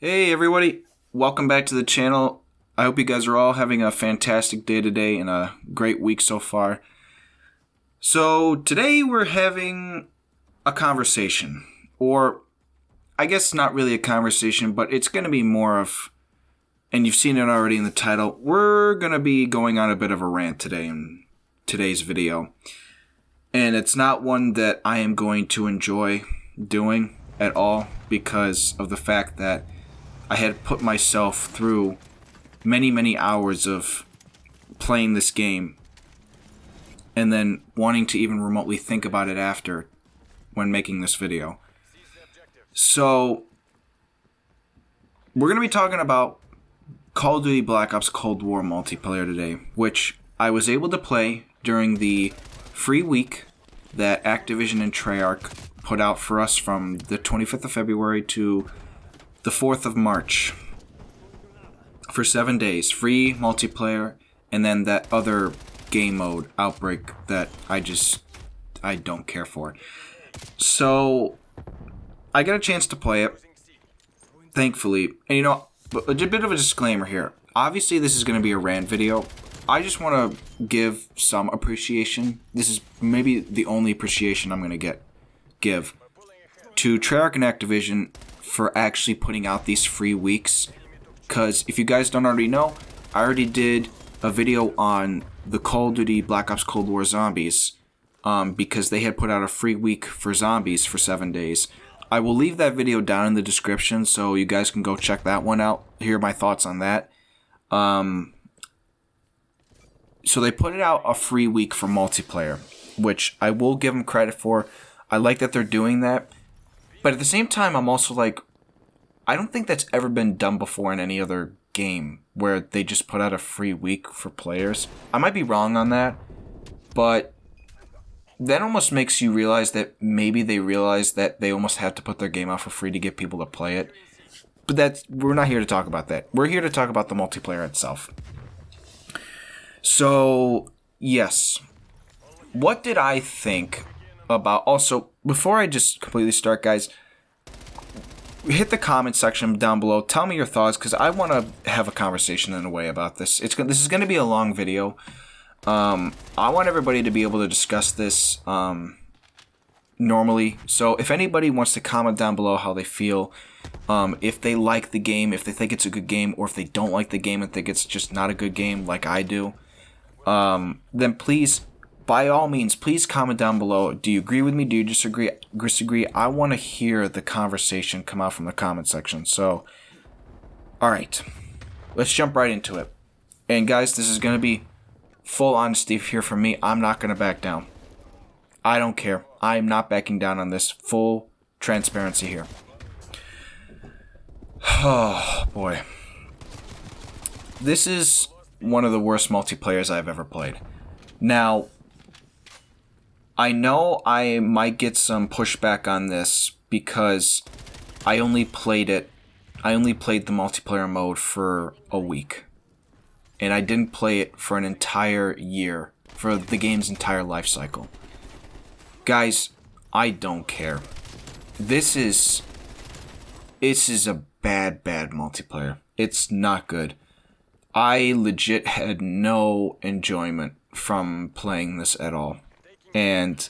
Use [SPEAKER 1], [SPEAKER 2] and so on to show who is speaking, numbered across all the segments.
[SPEAKER 1] Hey everybody, welcome back to the channel. I hope you guys are all having a fantastic day today and a great week so far. So today we're having a conversation, or I guess not really a conversation, but it's going to be more of, and you've seen it already in the title, we're going to be going on a bit of a rant today in today's video. And it's not one that I am going to enjoy doing at all because of the fact that I had put myself through many hours of playing this game and then wanting to even remotely think about it after when making this video. So we're going to be talking about Call of Duty Black Ops Cold War multiplayer today, which I was able to play during the free week that Activision and Treyarch put out for us from the 25th of February to the 4th of March for 7 days. Free multiplayer, and then that other game mode, Outbreak, that I don't care for. So I got a chance to play it, thankfully. And you know, a bit of a disclaimer here. Obviously this is going to be a rant video. I just want to give some appreciation. This is maybe the only appreciation I'm going to give to Treyarch and Activision for actually putting out these free weeks. Because if you guys don't already know, I already did a video on the Call of Duty Black Ops Cold War Zombies because they had put out a free week for zombies for 7 days. I will leave that video down in the description so you guys can go check that one out, hear my thoughts on that. So they put it out a free week for multiplayer, which I will give them credit for. I like that they're doing that. But at the same time, I'm also like, I don't think that's ever been done before in any other game where they just put out a free week for players. I might be wrong on that, but that almost makes you realize that maybe they realize that they almost have to put their game out for free to get people to play it. But we're not here to talk about that. We're here to talk about the multiplayer itself. So, yes. What did I think about... Also, before I just completely start, guys, hit the comment section down below. Tell me your thoughts, because I want to have a conversation in a way about this. This is going to be a long video. I want everybody to be able to discuss this normally. So if anybody wants to comment down below how they feel, if they like the game, if they think it's a good game, or if they don't like the game and think it's just not a good game like I do, then please, by all means, please comment down below. Do you agree with me? Do you disagree? I want to hear the conversation come out from the comment section. So, alright. Let's jump right into it. And guys, this is going to be full honesty here from me. I'm not going to back down. I don't care. I am not backing down on this. Full transparency here. Oh, boy. This is one of the worst multiplayers I've ever played. Now, I know I might get some pushback on this because I only played the multiplayer mode for a week. And I didn't play it for an entire year, for the game's entire life cycle. Guys, I don't care. This is a bad multiplayer. It's not good. I legit had no enjoyment from playing this at all. And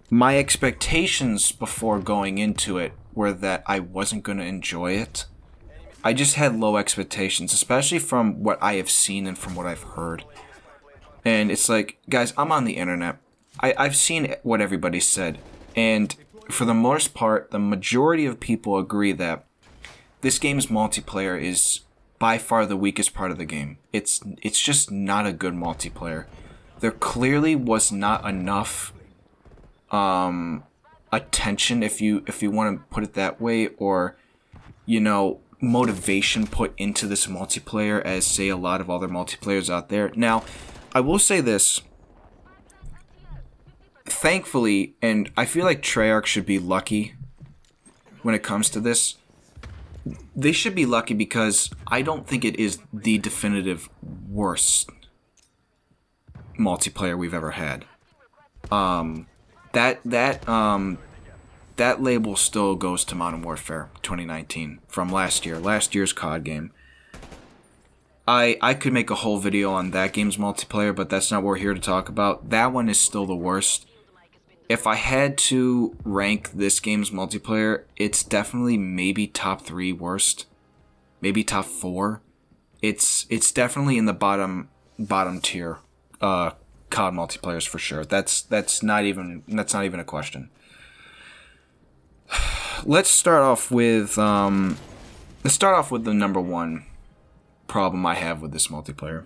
[SPEAKER 1] my expectations before going into it were that I wasn't going to enjoy it. I just had low expectations, especially from what I have seen and from what I've heard. And it's like, guys, I'm on the internet. I've seen what everybody said. And for the most part, the majority of people agree that this game's multiplayer is by far the weakest part of the game. It's just not a good multiplayer. There clearly was not enough attention, if you want to put it that way, or, you know, motivation put into this multiplayer as, say, a lot of other multiplayers out there. Now, I will say this. Thankfully, and I feel like Treyarch should be lucky when it comes to this. They should be lucky because I don't think it is the definitive worst multiplayer we've ever had. that label still goes to Modern Warfare 2019 from last year's COD game. I could make a whole video on that game's multiplayer, but that's not what we're here to talk about. That one is still the worst. If I had to rank this game's multiplayer, it's definitely maybe top 3 worst, maybe top 4. It's definitely in the bottom tier COD multiplayers for sure. That's not even a question. Let's start off with the number one problem I have with this multiplayer.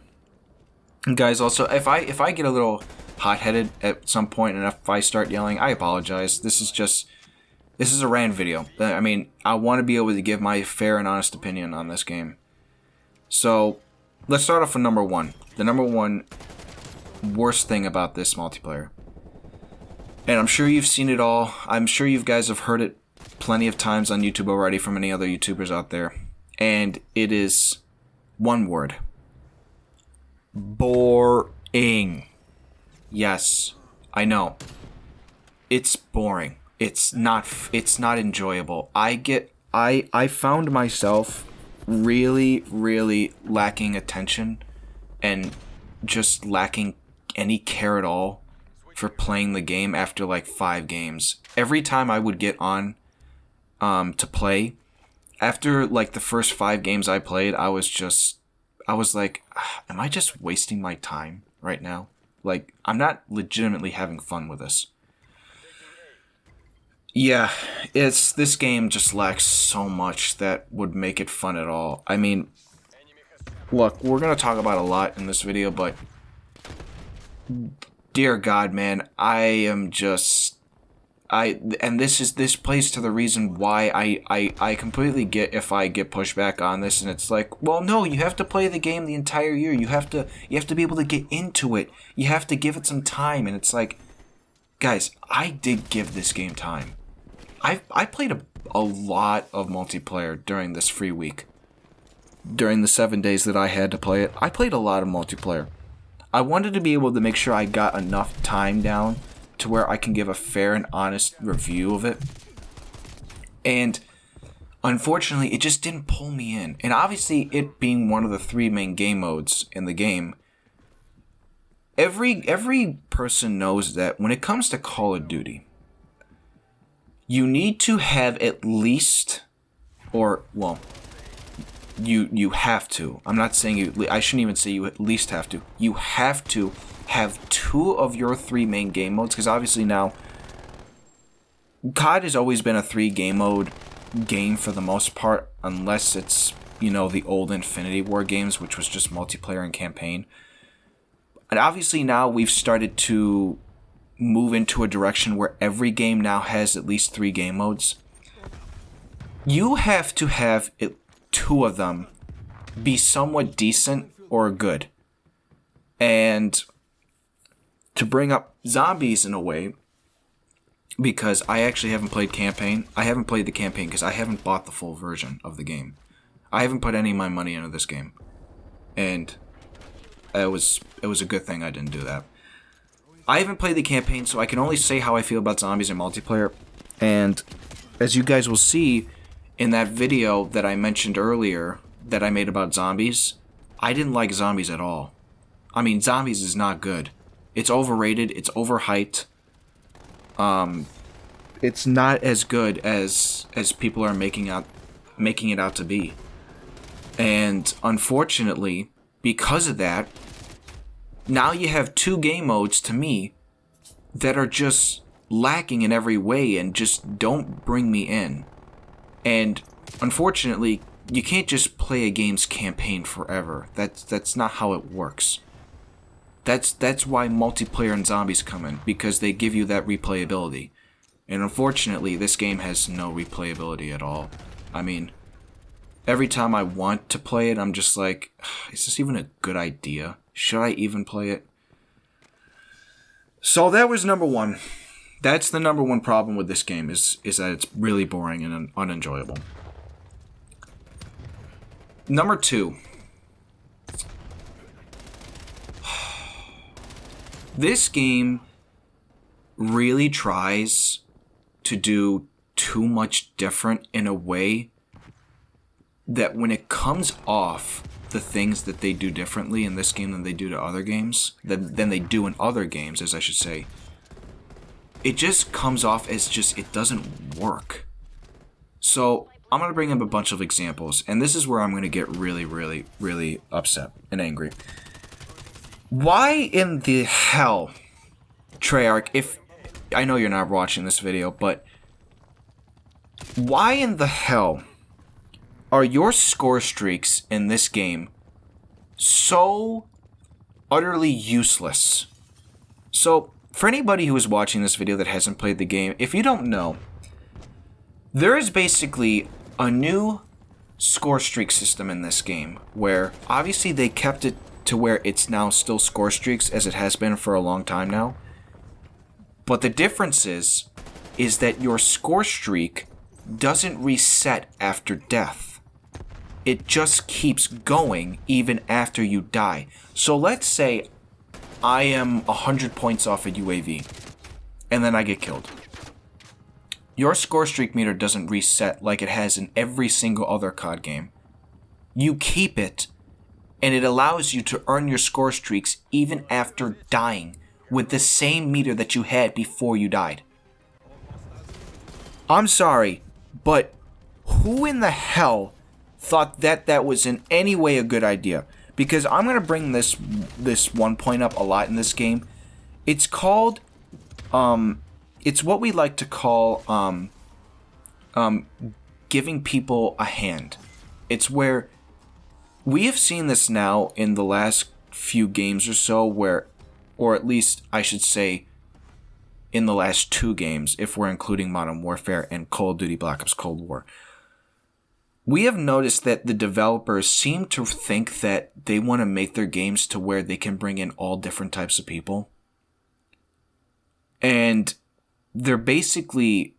[SPEAKER 1] And guys, also, if I get a little hot-headed at some point and if I start yelling, I apologize. This is a rant video. I mean, I want to be able to give my fair and honest opinion on this game. So, let's start off with number one. The number one worst thing about this multiplayer. And I'm sure you've seen it all. I'm sure you guys have heard it plenty of times on YouTube already from any other YouTubers out there. And it is one word. Boring. Yes, I know. It's boring. It's not enjoyable. I found myself really lacking attention and just lacking any care at all for playing the game after like 5 games. Every time I would get on to play, after like the first 5 games I played, I was like, am I just wasting my time right now? Like, I'm not legitimately having fun with this. Yeah, this game just lacks so much that would make it fun at all. I mean, look, we're going to talk about a lot in this video, but dear God, man, this plays to the reason why I completely get if I get pushback on this, and it's like, well, no, you have to play the game the entire year. You have to be able to get into it. You have to give it some time, and it's like, guys, I did give this game time. I played a lot of multiplayer during this free week. During the 7 days that I had to play it, I played a lot of multiplayer. I wanted to be able to make sure I got enough time down to where I can give a fair and honest review of it. And unfortunately, it just didn't pull me in. And obviously, it being one of the 3 main game modes in the game, every person knows that when it comes to Call of Duty, you need to have at least, or, well, you have to. I'm not saying I shouldn't even say you at least have to. You have to have 2 of your 3 main game modes, because obviously now COD has always been a 3 game mode game for the most part, unless it's, the old Infinity War games, which was just multiplayer and campaign. And obviously now we've started to move into a direction where every game now has at least 3 game modes. You have to have 2 of them be somewhat decent or good. And to bring up zombies in a way, because I actually haven't played campaign. I haven't played the campaign because I haven't bought the full version of the game. I haven't put any of my money into this game. And it was a good thing I didn't do that. I haven't played the campaign, so I can only say how I feel about zombies and multiplayer. And as you guys will see in that video that I mentioned earlier that I made about zombies, I didn't like zombies at all. I mean, zombies is not good. It's overrated. It's overhyped. It's not as good as people are making it out to be. And unfortunately, because of that, now you have 2 game modes to me that are just lacking in every way and just don't bring me in. And unfortunately, you can't just play a game's campaign forever. That's not how it works. That's why multiplayer and zombies come in, because they give you that replayability. And unfortunately, this game has no replayability at all. I mean, every time I want to play it, I'm just like, is this even a good idea? Should I even play it? So that was number 1. That's the number 1 problem with this game, is that it's really boring and unenjoyable. Number 2. This game really tries to do too much different in a way that when it comes off the things that they do differently in this game than they do to other games, than they do in other games, as I should say, it just comes off as just, it doesn't work. So I'm going to bring up a bunch of examples, and this is where I'm going to get really, really, really upset and angry. Why in the hell, Treyarch, if I know you're not watching this video, but why in the hell are your score streaks in this game so utterly useless? So, for anybody who is watching this video that hasn't played the game, if you don't know, there is basically a new score streak system in this game where obviously they kept it to where it's now still score streaks as it has been for a long time now. But the difference is that your score streak doesn't reset after death. It just keeps going even after you die. So let's say I am 100 points off a UAV, and then I get killed. Your score streak meter doesn't reset like it has in every single other COD game. You keep it, and it allows you to earn your score streaks even after dying with the same meter that you had before you died. I'm sorry, but who in the hell thought that that was in any way a good idea? Because I'm going to bring this one point up a lot in this game. It's called, it's what we like to call giving people a hand. It's where we have seen this now in the last few games or so where, or at least I should say in the last 2 games, if we're including Modern Warfare and Call of Duty Black Ops Cold War. We have noticed that the developers seem to think that they want to make their games to where they can bring in all different types of people. And they're basically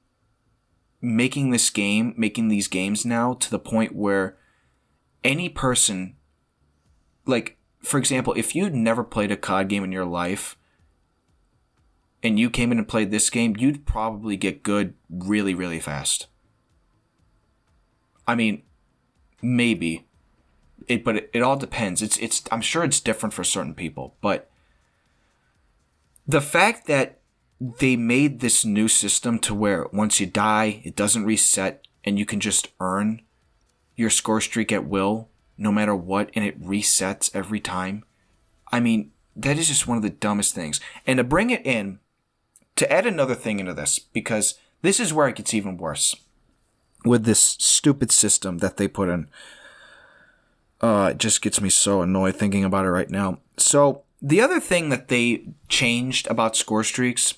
[SPEAKER 1] making these games now to the point where any person, like, for example, if you'd never played a COD game in your life and you came in and played this game, you'd probably get good really, really fast. I mean, maybe. But it all depends. I'm sure it's different for certain people, but the fact that they made this new system to where once you die, it doesn't reset and you can just earn your score streak at will, no matter what, and it resets every time. I mean, that is just one of the dumbest things. And to bring it in, to add another thing into this, because this is where it gets even worse with this stupid system that they put in. It just gets me so annoyed thinking about it right now. So, the other thing that they changed about score streaks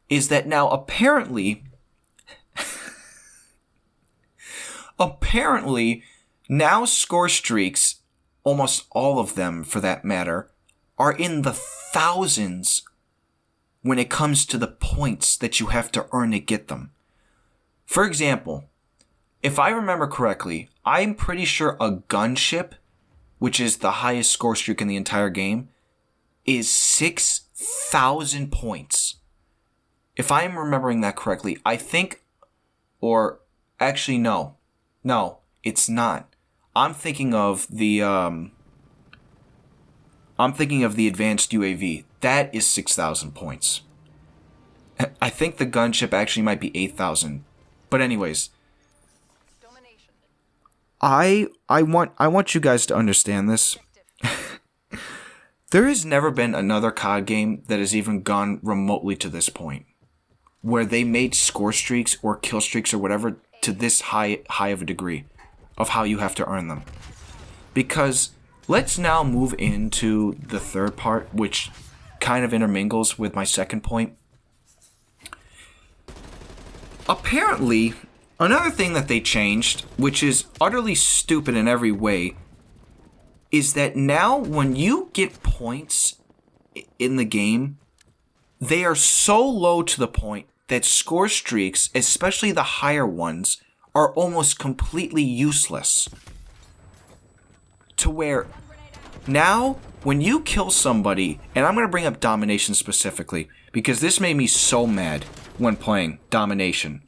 [SPEAKER 1] is that now apparently now score streaks, almost all of them for that matter, are in the thousands when it comes to the points that you have to earn to get them. For example, if I remember correctly, I'm pretty sure a gunship, which is the highest score streak in the entire game, is 6,000 points. If I am remembering that correctly, I think, or actually no, it's not. I'm thinking of the advanced UAV. That is 6,000 points. I think the gunship actually might be 8,000. But anyways, I want you guys to understand this. There has never been another COD game that has even gone remotely to this point, where they made score streaks or kill streaks or whatever to this high of a degree of how you have to earn them. Because let's now move into the third part, which kind of intermingles with my second point. Apparently, another thing that they changed, which is utterly stupid in every way, is that now when you get points in the game, they are so low to the point that score streaks, especially the higher ones, are almost completely useless. To where now, when you kill somebody, and I'm going to bring up Domination specifically, because this made me so mad when playing Domination.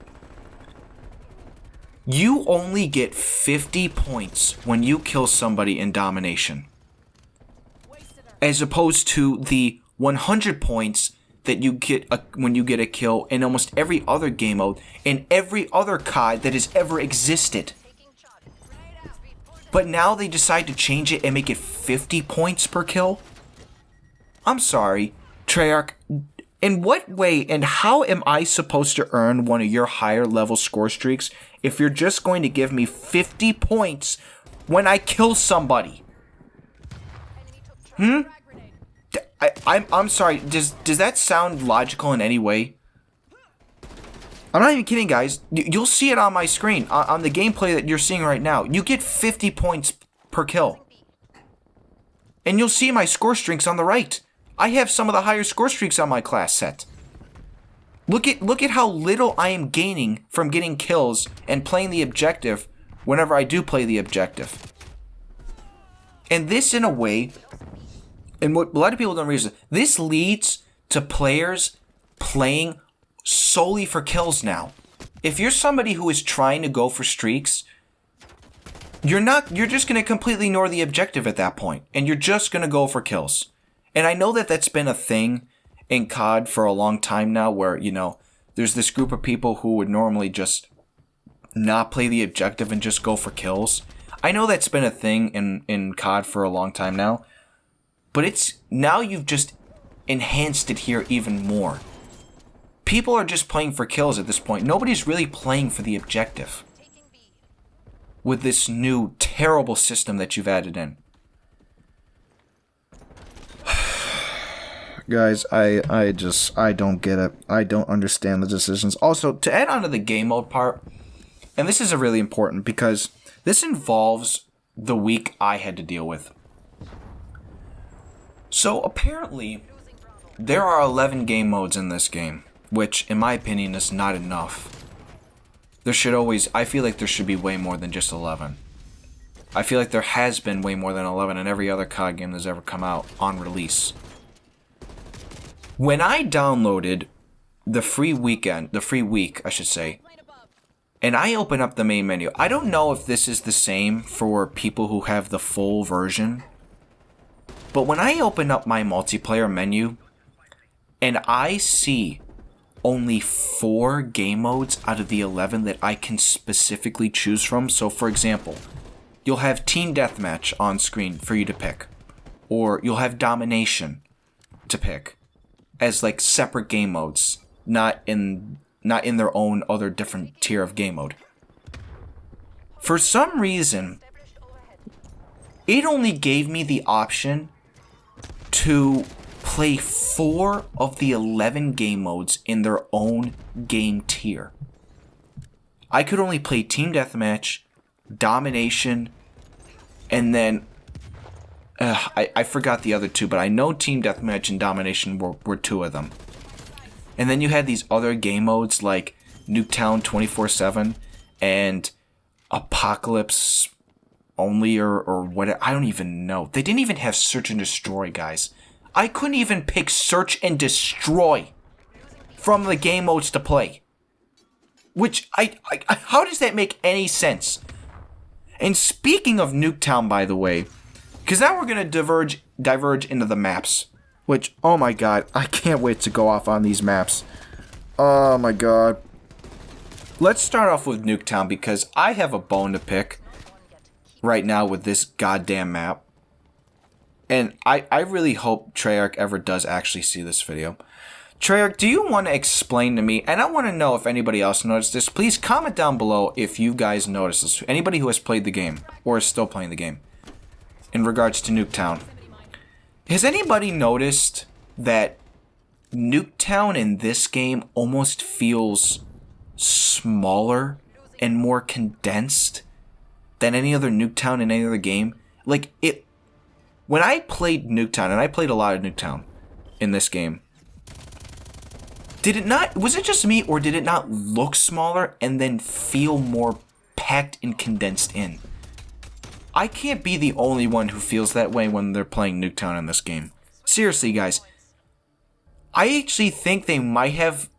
[SPEAKER 1] You only get 50 points when you kill somebody in domination, as opposed to the 100 points that you get when you get a kill in almost every other game mode and every other COD that has ever existed. But now they decide to change it and make it 50 points per kill? I'm sorry, Treyarch. In what way and how am I supposed to earn one of your higher level score streaks if you're just going to give me 50 points when I kill somebody? I'm sorry, does that sound logical in any way? I'm not even kidding, guys. You'll see it on my screen, on the gameplay that you're seeing right now. You get 50 points per kill. And you'll see my score streaks on the right. I have some of the higher score streaks on my class set. Look at how little I am gaining from getting kills and playing the objective whenever I do play the objective. And this, in a way, and what a lot of people don't realize, this leads to players playing solely for kills now. If you're somebody who is trying to go for streaks, you're just going to completely ignore the objective at that point, and you're just going to go for kills. And I know that that's been a thing in COD for a long time now, where, you know, there's this group of people who would normally just not play the objective and just go for kills. I know that's been a thing in COD for a long time now, but it's now you've just enhanced it here even more. People are just playing for kills at this point. Nobody's really playing for the objective with this new terrible system that you've added in. Guys, I don't get it. I don't understand the decisions. Also, to add on to the game mode part, and this is really important because this involves the week I had to deal with. So apparently, there are 11 game modes in this game, which in my opinion is not enough. I feel like there should be way more than just 11. I feel like there has been way more than 11 in every other COD game that's ever come out on release. When I downloaded the free week, and I open up the main menu, I don't know if this is the same for people who have the full version, but when I open up my multiplayer menu and I see only 4 game modes out of the 11 that I can specifically choose from. So for example, you'll have Team Deathmatch on screen for you to pick, or you'll have Domination to pick as like separate game modes, not in their own other different tier of game mode. For some reason, it only gave me the option to play 4 of the 11 game modes in their own game tier. I could only play Team Deathmatch, Domination, and then I forgot the other 2, but I know Team Deathmatch and Domination were 2 of them. And then you had these other game modes like Nuketown 24/7 and Apocalypse only or what, I don't even know. They didn't even have Search and Destroy, guys. I couldn't even pick Search and Destroy from the game modes to play. Which, how does that make any sense? And speaking of Nuketown, by the way, because now we're going to diverge into the maps. Which, oh my god, I can't wait to go off on these maps. Oh my god. Let's start off with Nuketown because I have a bone to pick right now with this goddamn map. And I really hope Treyarch ever does actually see this video. Treyarch, do you want to explain to me, and I want to know if anybody else noticed this, please comment down below if you guys noticed this. Anybody who has played the game, or is still playing the game, in regards to Nuketown. Has anybody noticed that Nuketown in this game almost feels smaller and more condensed than any other Nuketown in any other game? Like, when I played Nuketown, and I played a lot of Nuketown in this game, was it just me, or did it not look smaller and then feel more packed and condensed in? I can't be the only one who feels that way when they're playing Nuketown in this game. Seriously, guys. I actually think they might have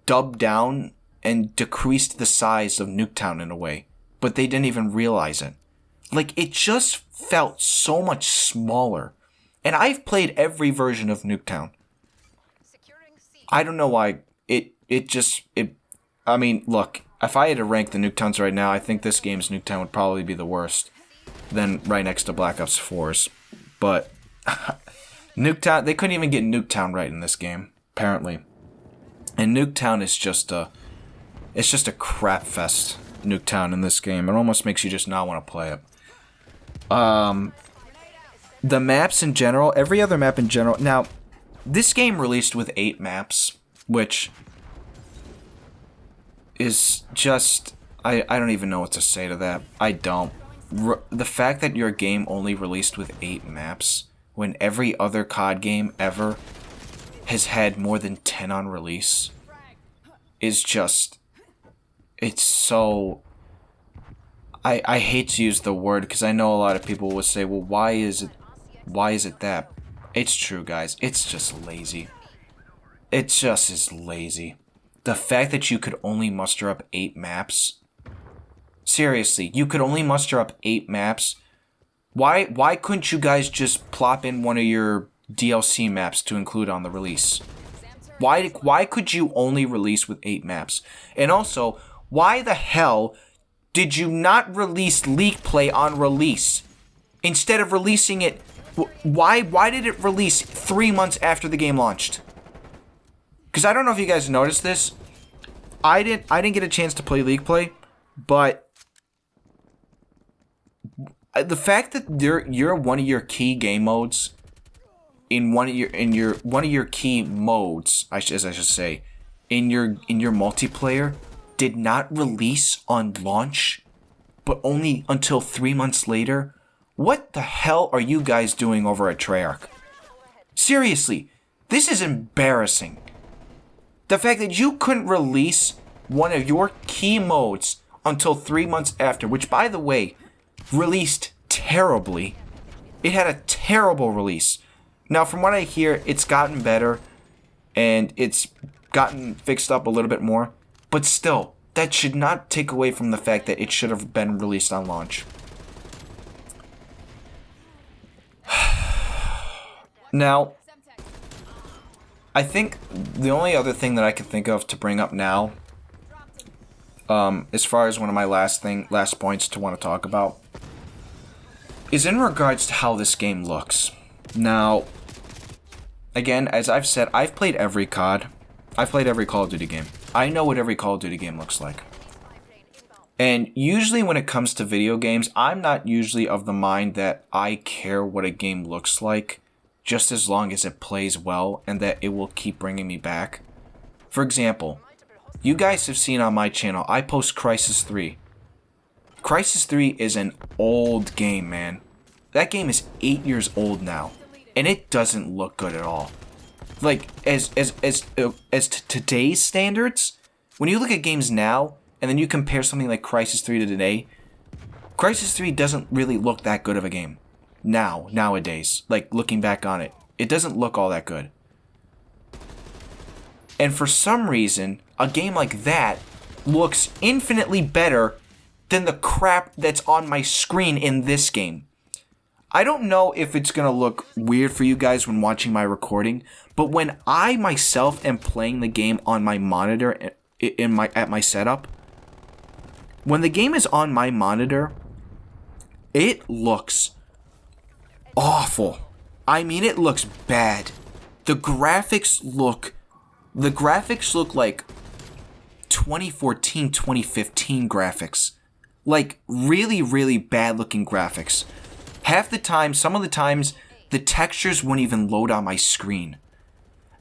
[SPEAKER 1] dubbed down and decreased the size of Nuketown in a way. but they didn't even realize it. Like, it just felt so much smaller. And I've played every version of Nuketown. I don't know why. I mean, look, if I had to rank the Nuketowns right now, I think this game's Nuketown would probably be the worst. Then right next to Black Ops 4's. But Nuketown, they couldn't even get Nuketown right in this game, apparently. And Nuketown is just a crap fest, Nuketown in this game. It almost makes you just not want to play it. The maps in general, every other map in general. Now, this game released with 8 maps, which is just, I don't even know what to say to that. I don't. The fact that your game only released with 8 maps, when every other COD game ever has had more than 10 on release, is just, it's so, I hate to use the word, because I know a lot of people will say, well, why is it that? It's true, guys. It's just lazy. It just is lazy. The fact that you could only muster up 8 maps. Seriously, you could only muster up 8 maps. Why couldn't you guys just plop in one of your DLC maps to include on the release? Why could you only release with 8 maps? And also, why the hell did you not release League Play on release? Instead of releasing it, why did it release 3 months after the game launched? Because I don't know if you guys noticed this. I didn't get a chance to play League Play, but the fact that you're one of your key game modes in one of your key modes, as I should say, in your multiplayer did not release on launch, but only until 3 months later. What the hell are you guys doing over at Treyarch? Seriously, this is embarrassing. The fact that you couldn't release one of your key modes until 3 months after, which, by the way, released terribly. It had a terrible release. Now, from what I hear, it's gotten better, and it's gotten fixed up a little bit more. But still, that should not take away from the fact that it should have been released on launch. Now, I think the only other thing that I can think of to bring up now, as far as one of my last points to want to talk about, is in regards to how this game looks. Now, again, as I've said, I've played every COD. I've played every Call of Duty game. I know what every Call of Duty game looks like. And usually when it comes to video games, I'm not usually of the mind that I care what a game looks like, just as long as it plays well and that it will keep bringing me back. For example, you guys have seen on my channel, I post Crysis 3. Crysis 3 is an old game, man. That game is 8 years old now, and it doesn't look good at all. Like, as today's standards, when you look at games now, and then you compare something like Crysis 3 to today, Crysis 3 doesn't really look that good of a game. Nowadays, like, looking back on it, it doesn't look all that good. And for some reason, a game like that looks infinitely better than the crap that's on my screen in this game. I don't know if it's going to look weird for you guys when watching my recording, but when I myself am playing the game on my monitor at my setup, when the game is on my monitor, it looks awful. I mean, it looks bad. The graphics look like 2014, 2015 graphics. Like, really, really bad looking graphics. Half the time, some of the times, the textures won't even load on my screen.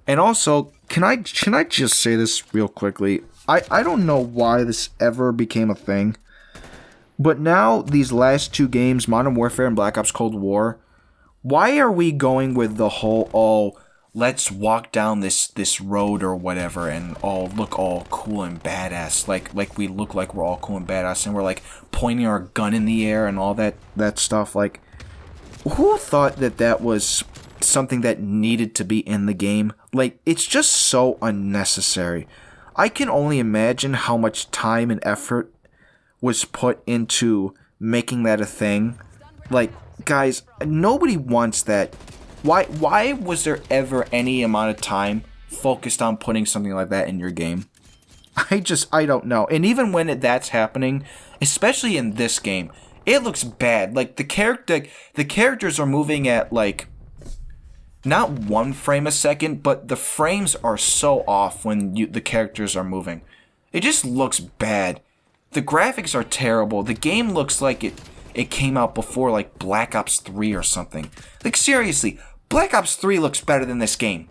[SPEAKER 1] And also, can I just say this real quickly? I don't know why this ever became a thing, but now these last 2 games, Modern Warfare and Black Ops Cold War, why are we going with the whole, let's walk down this road or whatever and look all cool and badass, like we look like we're all cool and badass, and we're like pointing our gun in the air and all that stuff. Like, who thought that was something that needed to be in the game? Like, it's just so unnecessary. I can only imagine how much time and effort was put into making that a thing. Like, guys, nobody wants that. Why was there ever any amount of time focused on putting something like that in your game? I don't know. And even when that's happening, especially in this game, it looks bad. Like, the characters are moving at, like, not 1 frame a second, but the frames are so off when the characters are moving. It just looks bad. The graphics are terrible. The game looks like it came out before, like, Black Ops 3 or something. Like, seriously, Black Ops 3 looks better than this game.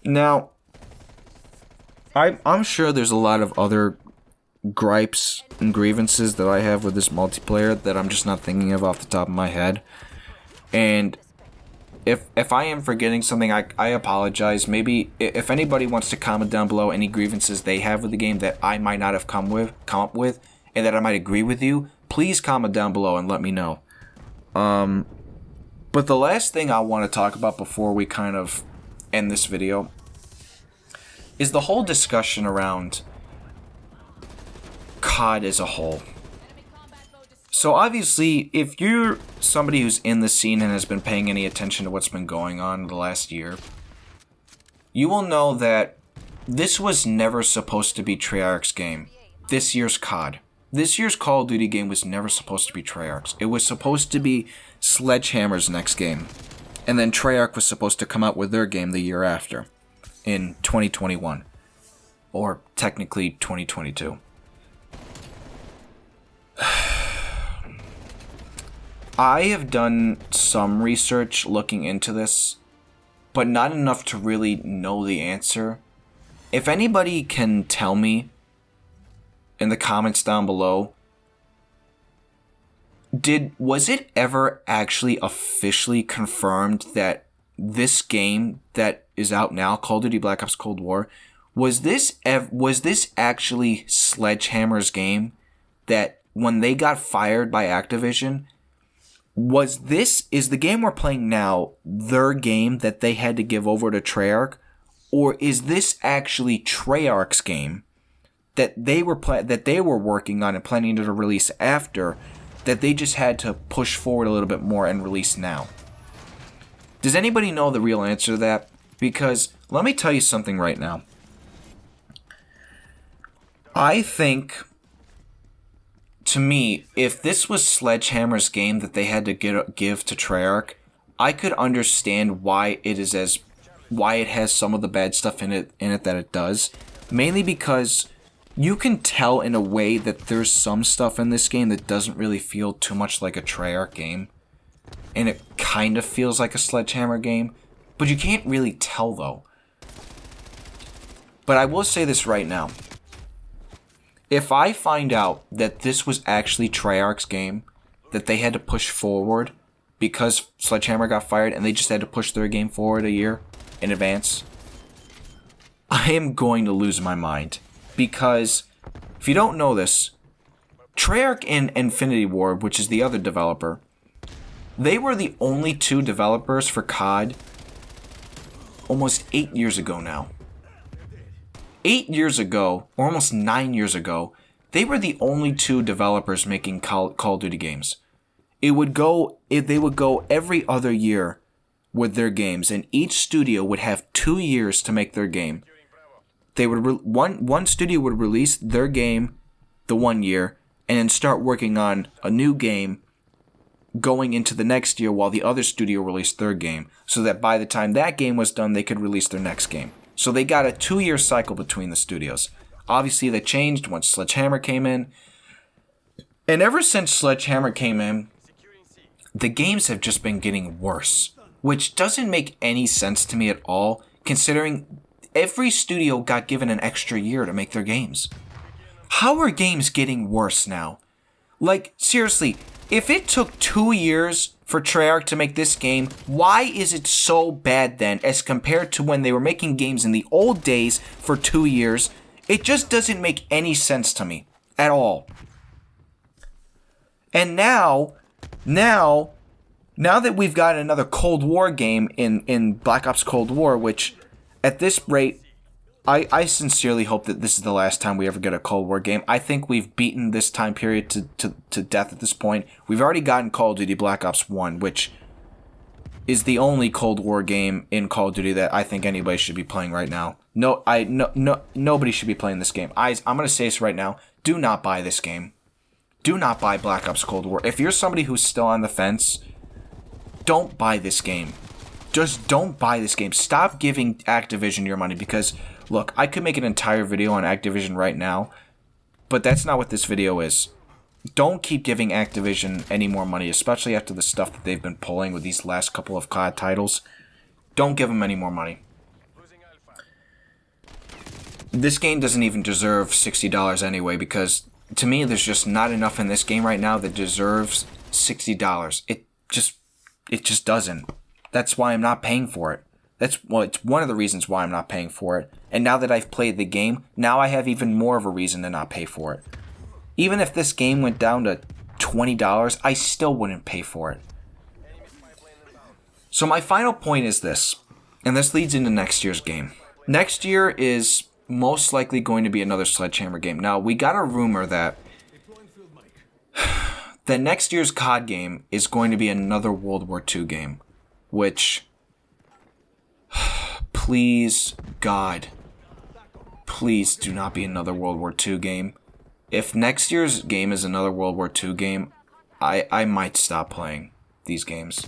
[SPEAKER 1] Now, I'm sure there's a lot of other gripes and grievances that I have with this multiplayer that I'm just not thinking of off the top of my head. And if I am forgetting something, I apologize. Maybe if anybody wants to comment down below any grievances they have with the game that I might not have come up with, and that I might agree with you, please comment down below and let me know. But the last thing I want to talk about before we kind of end this video is the whole discussion around COD as a whole. So obviously, if you're somebody who's in the scene and has been paying any attention to what's been going on the last year, you will know that this was never supposed to be Treyarch's game. This year's COD. This year's Call of Duty game was never supposed to be Treyarch's. It was supposed to be Sledgehammer's next game. And then Treyarch was supposed to come out with their game the year after, in 2021. Or technically 2022. I have done some research looking into this, but not enough to really know the answer. If anybody can tell me in the comments down below, was it ever actually officially confirmed that this game that is out now, Call of Duty Black Ops Cold War, was this actually Sledgehammer's game that when they got fired by Activision, is the game we're playing now their game that they had to give over to Treyarch, or is this actually Treyarch's game that they were working on and planning to release after, that they just had to push forward a little bit more and release now? Does anybody know the real answer to that? Because let me tell you something right now. I think, to me, if this was Sledgehammer's game that they had to give to Treyarch, I could understand why it has some of the bad stuff in it that it does. Mainly because you can tell in a way that there's some stuff in this game that doesn't really feel too much like a Treyarch game, and it kind of feels like a Sledgehammer game, but you can't really tell though. But I will say this right now. If I find out that this was actually Treyarch's game that they had to push forward because Sledgehammer got fired and they just had to push their game forward a year in advance, I am going to lose my mind. Because if you don't know this, Treyarch and Infinity Ward, which is the other developer, they were the only 2 developers for COD almost 8 years ago now. 8 years ago, or almost 9 years ago, they were the only 2 developers making Call of Duty games. They would go every other year with their games, and each studio would have 2 years to make their game. They would one studio would release their game the 1 year, and then start working on a new game going into the next year while the other studio released their game, so that by the time that game was done, they could release their next game. So they got a 2-year cycle between the studios. Obviously, that changed once Sledgehammer came in. And ever since Sledgehammer came in, the games have just been getting worse, which doesn't make any sense to me at all, considering every studio got given an extra year to make their games. How are games getting worse now? Like, seriously, if it took 2 years for Treyarch to make this game, why is it so bad then as compared to when they were making games in the old days for 2 years? It just doesn't make any sense to me at all. And now that we've got another Cold War game in Black Ops Cold War, which at this rate, I sincerely hope that this is the last time we ever get a Cold War game. I think we've beaten this time period to death at this point. We've already gotten Call of Duty Black Ops 1, which is the only Cold War game in Call of Duty that I think anybody should be playing right now. Nobody should be playing this game. I'm going to say this right now. Do not buy this game. Do not buy Black Ops Cold War. If you're somebody who's still on the fence, don't buy this game. Just don't buy this game. Stop giving Activision your money because, look, I could make an entire video on Activision right now, but that's not what this video is. Don't keep giving Activision any more money, especially after the stuff that they've been pulling with these last couple of COD titles. Don't give them any more money. This game doesn't even deserve $60 anyway, because to me, there's just not enough in this game right now that deserves $60. It just doesn't. That's why I'm not paying for it. It's one of the reasons why I'm not paying for it. And now that I've played the game, now I have even more of a reason to not pay for it. Even if this game went down to $20, I still wouldn't pay for it. So my final point is this, and this leads into next year's game. Next year is most likely going to be another Sledgehammer game. Now, we got a rumor that next year's COD game is going to be another World War II game, which, please, God, please do not be another World War II game. If next year's game is another World War II game, I might stop playing these games.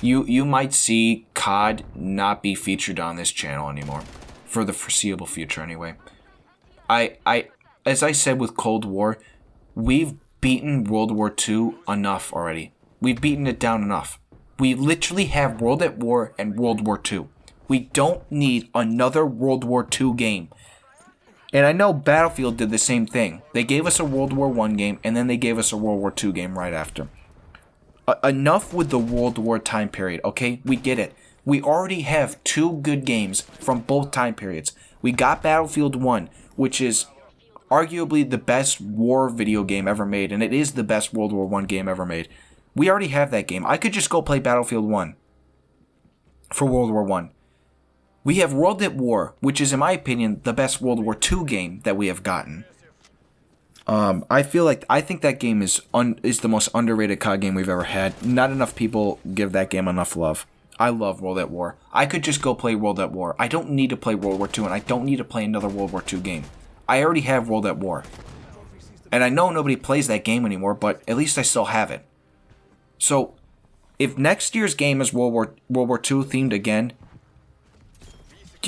[SPEAKER 1] You might see COD not be featured on this channel anymore. For the foreseeable future, anyway. As I said with Cold War, we've beaten World War II enough already. We've beaten it down enough. We literally have World at War and World War II. We don't need another World War II game. And I know Battlefield did the same thing. They gave us a World War I game, and then they gave us a World War II game right after. Enough with the World War time period, okay? We get it. We already have two good games from both time periods. We got Battlefield 1, which is arguably the best war video game ever made, and it is the best World War I game ever made. We already have that game. I could just go play Battlefield 1 for World War I. We have World at War, which is, in my opinion, the best World War II game that we have gotten. I think that game is the most underrated COD game we've ever had. Not enough people give that game enough love. I love World at War. I could just go play World at War. I don't need to play World War II, and I don't need to play another World War II game. I already have World at War. And I know nobody plays that game anymore, but at least I still have it. So, if next year's game is World War II themed again,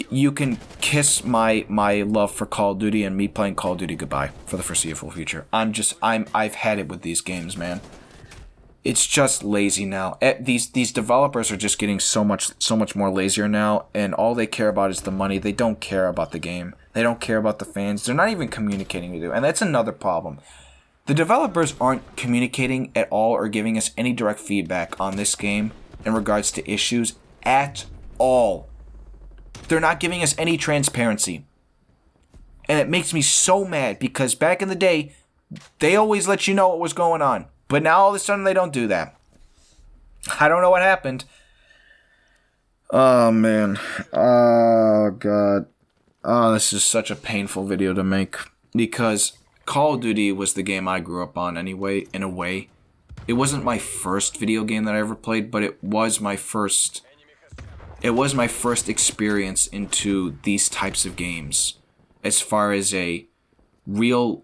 [SPEAKER 1] you can kiss my love for Call of Duty and me playing Call of Duty goodbye for the foreseeable future. I've had it with these games, man. It's just lazy now. These developers are just getting so much more lazier now, and all they care about is the money. They don't care about the game. They don't care about the fans. They're not even communicating with you, and that's another problem. The developers aren't communicating at all or giving us any direct feedback on this game in regards to issues at all. They're not giving us any transparency. And it makes me so mad because back in the day, they always let you know what was going on. But now all of a sudden they don't do that. I don't know what happened. Oh, man. Oh, God. Oh, this is such a painful video to make. Because Call of Duty was the game I grew up on anyway, in a way. It wasn't my first video game that I ever played, but it was my first experience into these types of games. As far as a real,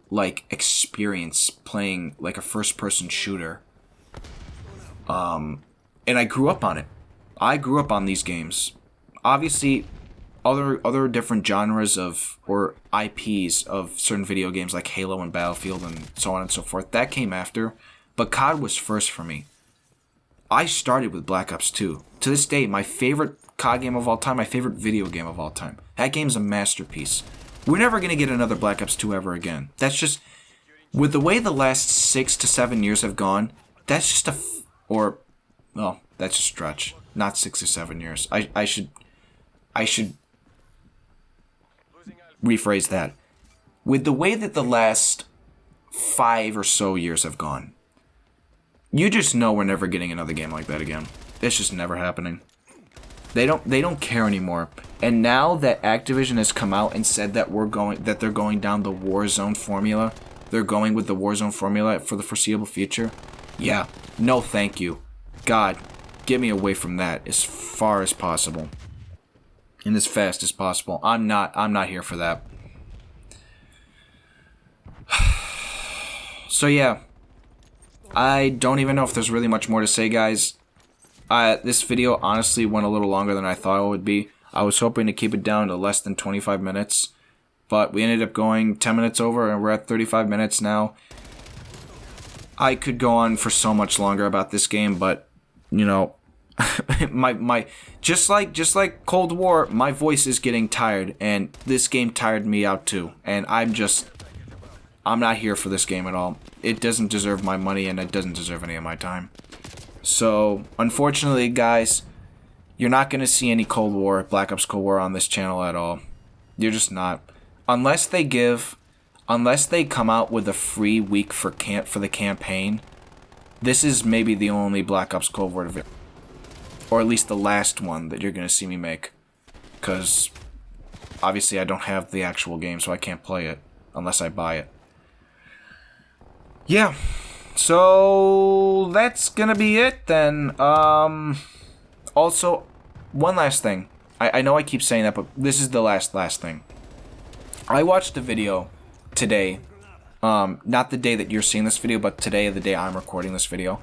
[SPEAKER 1] experience playing, a first-person shooter. And I grew up on it. I grew up on these games. Obviously, other different genres or IPs of certain video games like Halo and Battlefield and so on and so forth, that came after. But COD was first for me. I started with Black Ops 2. To this day, my favorite COD game of all time, my favorite video game of all time. That game's a masterpiece. We're never going to get another Black Ops 2 ever again. That's just, with the way the last 6 to 7 years have gone, that's just that's a stretch. Not 6 or 7 years. I should rephrase that. With the way that the last 5 or so years have gone, you just know we're never getting another game like that again. It's just never happening. They don't care anymore. And now that Activision has come out and said that they're going down the Warzone formula, they're going with the Warzone formula for the foreseeable future. Yeah, no thank you. God, get me away from that as far as possible. And as fast as possible. I'm not here for that. So yeah, I don't even know if there's really much more to say, guys. This video honestly went a little longer than I thought it would be. I was hoping to keep it down to less than 25 minutes, but we ended up going 10 minutes over, and we're at 35 minutes now. I could go on for so much longer about this game, but you know, just like Cold War, my voice is getting tired, and this game tired me out too. And I'm not here for this game at all. It doesn't deserve my money, and it doesn't deserve any of my time. So, unfortunately, guys, you're not going to see any Cold War, Black Ops Cold War on this channel at all. You're just not. Unless they come out with a free week for the campaign, this is maybe the only Black Ops Cold War video. Or at least the last one that you're going to see me make. Because, obviously, I don't have the actual game, so I can't play it unless I buy it. Yeah, so that's gonna be it then. Also, one last thing. I know I keep saying that, but this is the last thing. I watched a video today, not the day that you're seeing this video, but today, the day I'm recording this video.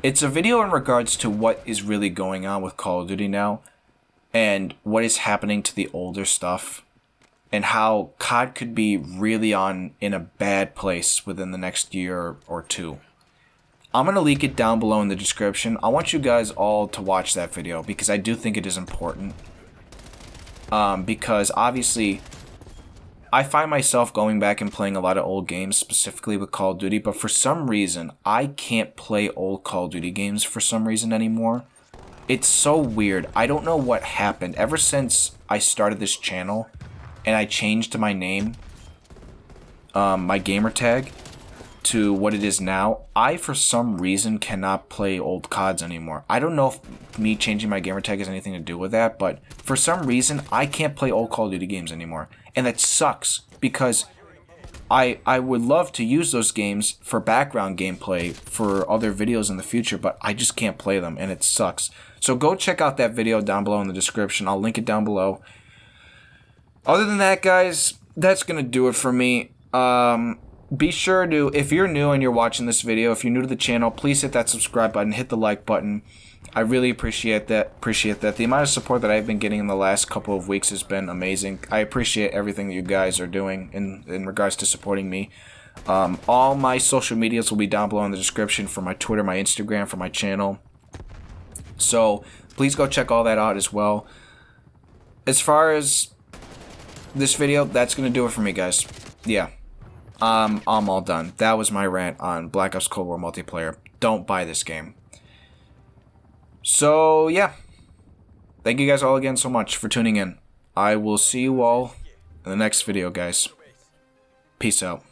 [SPEAKER 1] It's a video in regards to what is really going on with Call of Duty now, and what is happening to the older stuff. And how COD could be really in a bad place within the next year or two. I'm going to link it down below in the description. I want you guys all to watch that video because I do think it is important. Because obviously, I find myself going back and playing a lot of old games, specifically with Call of Duty. But for some reason, I can't play old Call of Duty games for some reason anymore. It's so weird. I don't know what happened. Ever since I started this channel, and I changed to my name, my gamer tag, to what it is now, I for some reason cannot play old CODs anymore. I don't know if me changing my gamer tag has anything to do with that, but for some reason I can't play old Call of Duty games anymore. And that sucks, because I would love to use those games for background gameplay for other videos in the future, but I just can't play them, and it sucks. So go check out that video down below in the description. I'll link it down below. Other than that, guys, that's going to do it for me. Be sure to, if you're new and you're watching this video, if you're new to the channel, please hit that subscribe button, hit the like button. I really appreciate that. The amount of support that I've been getting in the last couple of weeks has been amazing. I appreciate everything that you guys are doing in regards to supporting me. All my social medias will be down below in the description for my Twitter, my Instagram, for my channel. So please go check all that out as well. As far as this video, that's gonna do it for me, guys. Yeah, I'm all done. That was my rant on Black Ops Cold War multiplayer. Don't buy this game. So yeah, thank you guys all again so much for tuning in. I will see you all in the next video, guys. Peace out.